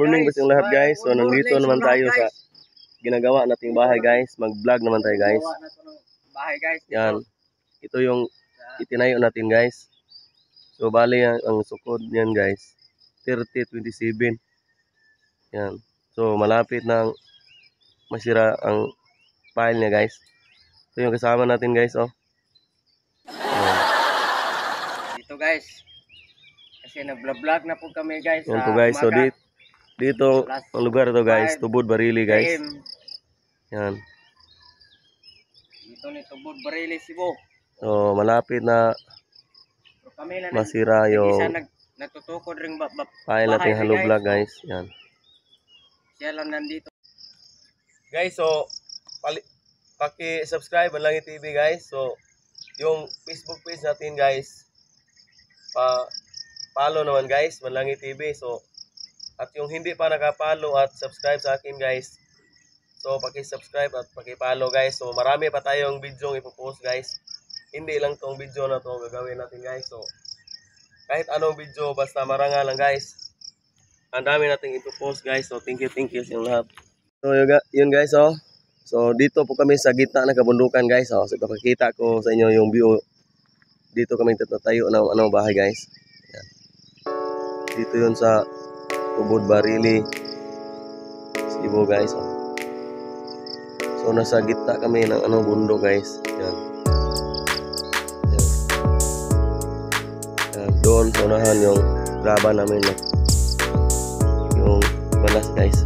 morning sa lahat guys. So nandito naman tayo sa ginagawa nating bahay guys. Mag-vlog naman tayo guys. Yan. Ito yung itinayo natin guys. So bali ang sukod niyan guys. 30-27. Yan. So malapit nang masira ang pile niya guys. Ito yung kasama natin guys oh. Yan. Dito guys. Kasi nag-vlog na po kami guys. Yan po guys. So dito ang lugar to guys. Tubod Barili guys. Yan. Dito ni Tubod Barili Cebu. So malapit na masira yung natutukod ring pile natin Hello Vlog guys. Yan. Siya lang nandito. Guys, so paki-subscribe ang Langit TV guys. So yung Facebook page natin guys, follow naman guys, Manlangit TV. So at yung hindi pa nakapollow at subscribe sa akin guys, so paki-subscribe at paki-follow guys. So marami pa tayong video ipopost guys. Hindi lang tong video na to gagawin natin guys. So kahit anong video basta marangal lang guys. Ang dami nating ipopost guys. So thank you sa lahat. So yun guys oh. So dito po kami sa gitna ng kabundukan guys oh. So ipapakita ko sa inyo yung view. Dito kami tatayo ng bahay guys. Yan. Dito yun sa Tubod Barili Cebu guys oh. So nasa gitna kami ng bundok guys. Yan. Yan. Yan. Doon sa unahan yung graba namin yung balas guys.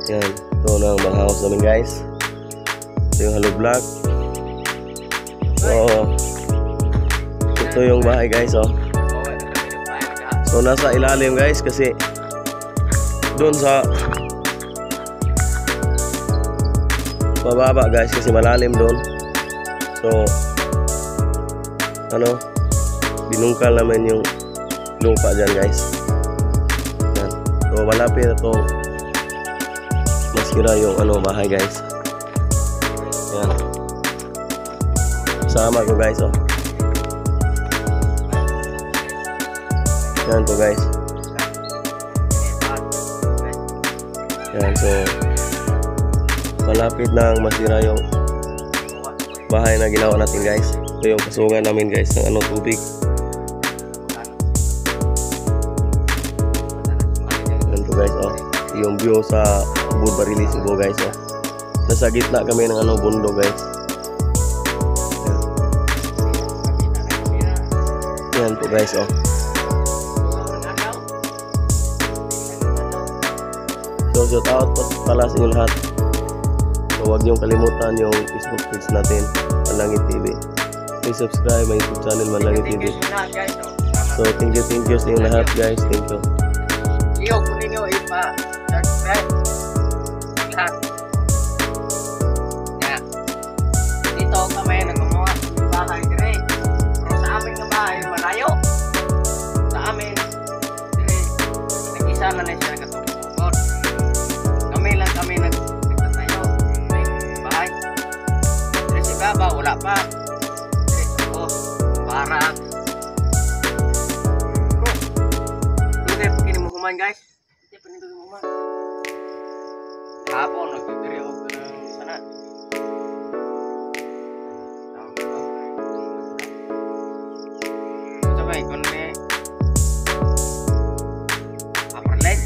Yan. Ito na ang house namin guys. Ito yung Hello Vlog. So ito yung bahay guys oh. So nasa ilalim guys kasi doon sa mababa guys kasi malalim doon. So binungkal naman yung lupa dyan guys. Yan. So malapit na itong masira yung bahay guys. Yan. Sama ko guys oh. Yan po guys. Yan, so malapit nang masira yung bahay na ginawa natin guys. Ito yung kasungan namin guys ng tubig. Yan po guys oh. Yung view sa Tubod Barili Cebu guys oh. Nasa gitna kami ng bundok guys. Yan po guys oh. So shout out pala sa inyo lahat. So huwag niyong kalimutan yung Facebook page natin, Manlangit TV. Please subscribe my YouTube channel, Manlangit TV. So thank you sa inyo lahat guys. Thank you. Iyo kunin nyo subscribe lahat. Yeah. Dito kami nagmumuha ng bahay dire. Pero sa amin ng bahay malayo. Sa amin dire nag-isa na siya nagtutugod. Kami nagtatayo ng bahay. Dire si Baba wala pa. Dire ko para human guys. Hindi pa nito human. Hapon nagtitiriw sana. Sabay kon ni Aperlet.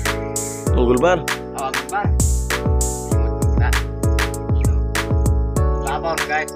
Gulbar. Gulbar. Hapon guys.